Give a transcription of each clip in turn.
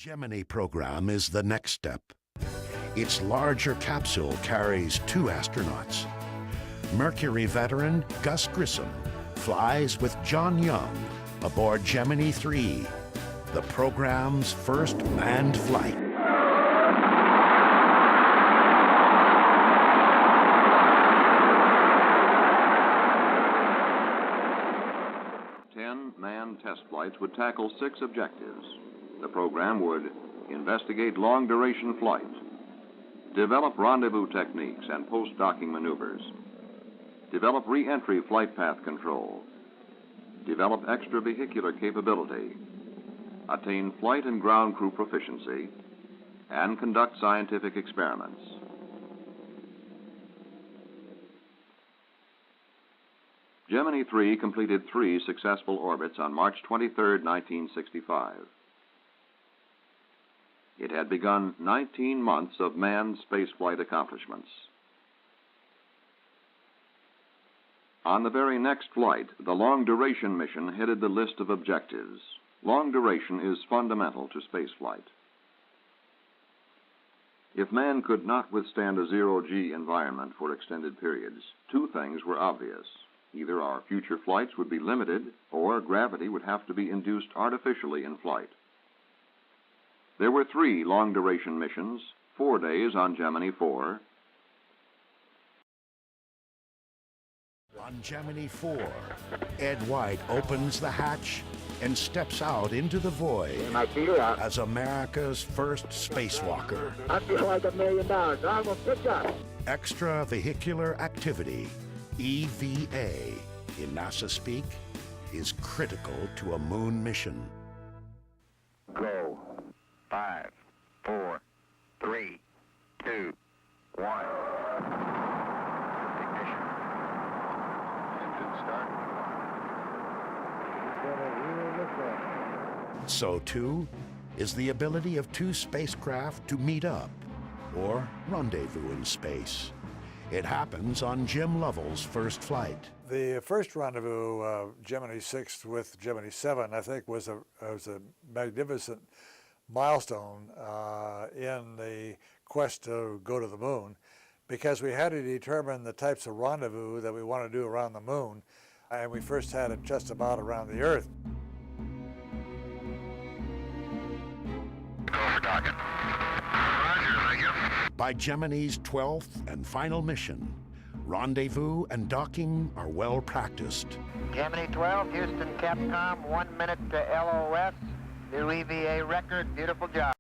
Gemini program is the next step. Its larger capsule carries 2 astronauts. Mercury veteran Gus Grissom flies with John Young aboard Gemini 3, the program's first manned flight. Manned test flights would tackle 6 objectives. The program would investigate long-duration flight, develop rendezvous techniques and post-docking maneuvers, develop re-entry flight path control, develop extravehicular capability, attain flight and ground crew proficiency, and conduct scientific experiments. Gemini 3 completed 3 successful orbits on March 23, 1965. It had begun 19 months of manned spaceflight accomplishments. On the very next flight, the long-duration mission headed the list of objectives. Long duration is fundamental to spaceflight. If man could not withstand a zero-G environment for extended periods, 2 things were obvious. Either our future flights would be limited, or gravity would have to be induced artificially in flight. There were 3 long-duration missions, 4 days on Gemini 4. On Gemini 4, Ed White opens the hatch and steps out into the void as America's first spacewalker. I feel like $1 million. I'm gonna pick up. Extravehicular activity, EVA, in NASA speak, is critical to a moon mission. Go. 5, 4, 3, 2, 1. Ignition. Engine start. So too is the ability of 2 spacecraft to meet up or rendezvous in space. It happens on Jim Lovell's first flight. The first rendezvous, Gemini 6 with Gemini 7, I think was a magnificent milestone in the quest to go to the moon, because we had to determine the types of rendezvous that we want to do around the moon, and we first had it just about around the Earth. Go for docking. Roger, thank you. By Gemini's 12th and final mission, rendezvous and docking are well practiced. Gemini 12, Houston, Capcom, 1 minute to LOS. New EVA record, beautiful job.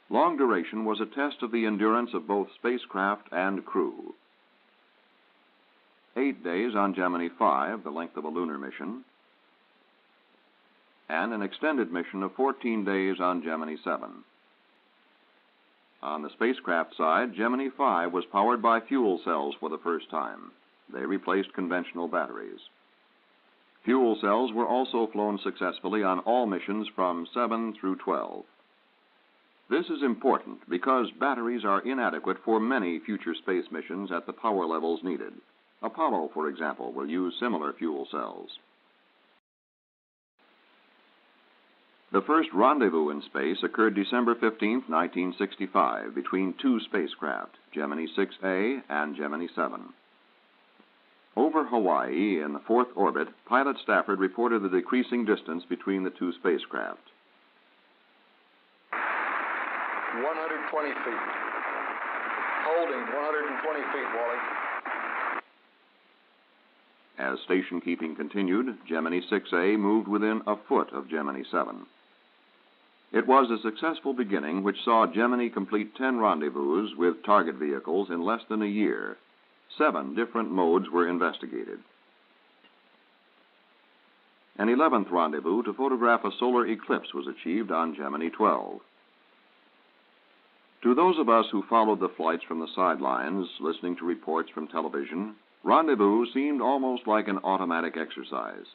Long duration was a test of the endurance of both spacecraft and crew. 8 days on Gemini 5, the length of a lunar mission, and an extended mission of 14 days on Gemini 7. On the spacecraft side, Gemini 5 was powered by fuel cells for the first time. They replaced conventional batteries. Fuel cells were also flown successfully on all missions from 7 through 12. This is important because batteries are inadequate for many future space missions at the power levels needed. Apollo, for example, will use similar fuel cells. The first rendezvous in space occurred December 15, 1965, between 2 spacecraft, Gemini 6A and Gemini 7. Over Hawaii, in the 4th orbit, pilot Stafford reported the decreasing distance between the 2 spacecraft. 120 feet. Holding 120 feet, Wally. As station keeping continued, Gemini 6A moved within a foot of Gemini 7. It was a successful beginning which saw Gemini complete 10 rendezvous with target vehicles in less than a year. 7 different modes were investigated. An 11th rendezvous to photograph a solar eclipse was achieved on Gemini 12. To those of us who followed the flights from the sidelines, listening to reports from television, rendezvous seemed almost like an automatic exercise.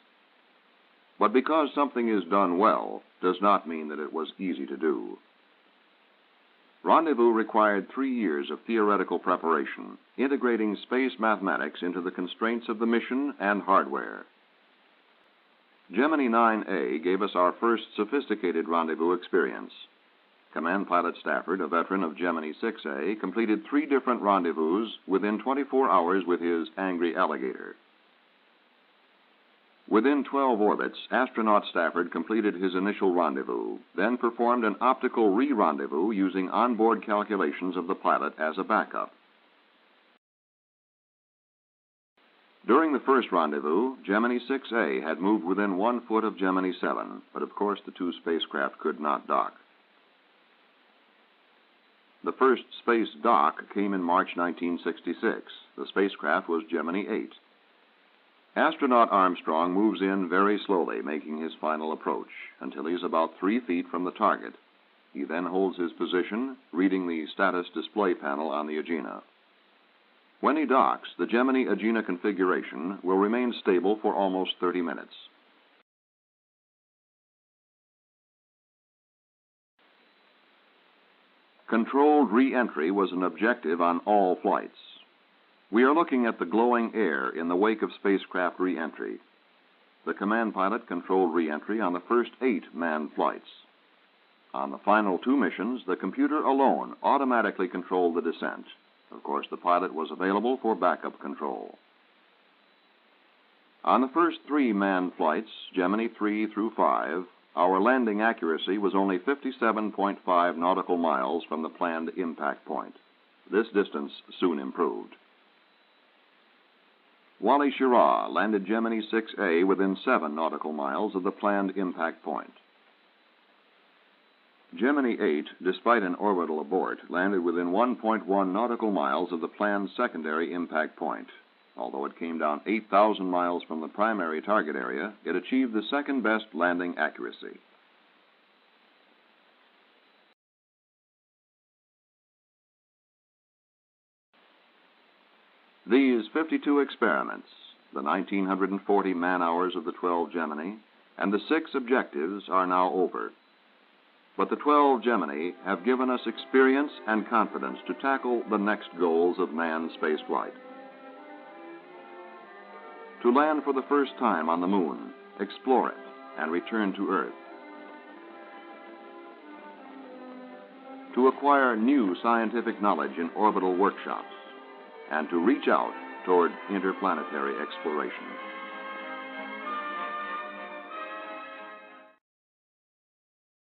But because something is done well does not mean that it was easy to do. Rendezvous required 3 years of theoretical preparation, integrating space mathematics into the constraints of the mission and hardware. Gemini 9A gave us our first sophisticated rendezvous experience. Command Pilot Stafford, a veteran of Gemini 6A, completed 3 different rendezvous within 24 hours with his angry alligator. Within 12 orbits, astronaut Stafford completed his initial rendezvous, then performed an optical re-rendezvous using onboard calculations of the pilot as a backup. During the first rendezvous, Gemini 6A had moved within 1 foot of Gemini 7, but of course the 2 spacecraft could not dock. The first space dock came in March 1966. The spacecraft was Gemini 8. Astronaut Armstrong moves in very slowly, making his final approach, until he is about 3 feet from the target. He then holds his position, reading the status display panel on the Agena. When he docks, the Gemini Agena configuration will remain stable for almost 30 minutes. Controlled re-entry was an objective on all flights. We are looking at the glowing air in the wake of spacecraft re-entry. The command pilot controlled re-entry on the first 8 manned flights. On the final 2 missions, the computer alone automatically controlled the descent. Of course, the pilot was available for backup control. On the first 3 manned flights, Gemini 3 through 5, our landing accuracy was only 57.5 nautical miles from the planned impact point. This distance soon improved. Wally Schirra landed Gemini 6A within 7 nautical miles of the planned impact point. Gemini 8, despite an orbital abort, landed within 1.1 nautical miles of the planned secondary impact point. Although it came down 8,000 miles from the primary target area, it achieved the second-best landing accuracy. These 52 experiments, the 1,940 man-hours of the 12 Gemini, and the 6 objectives are now over. But the 12 Gemini have given us experience and confidence to tackle the next goals of manned spaceflight. To land for the first time on the Moon, explore it, and return to Earth. To acquire new scientific knowledge in orbital workshops, and to reach out toward interplanetary exploration.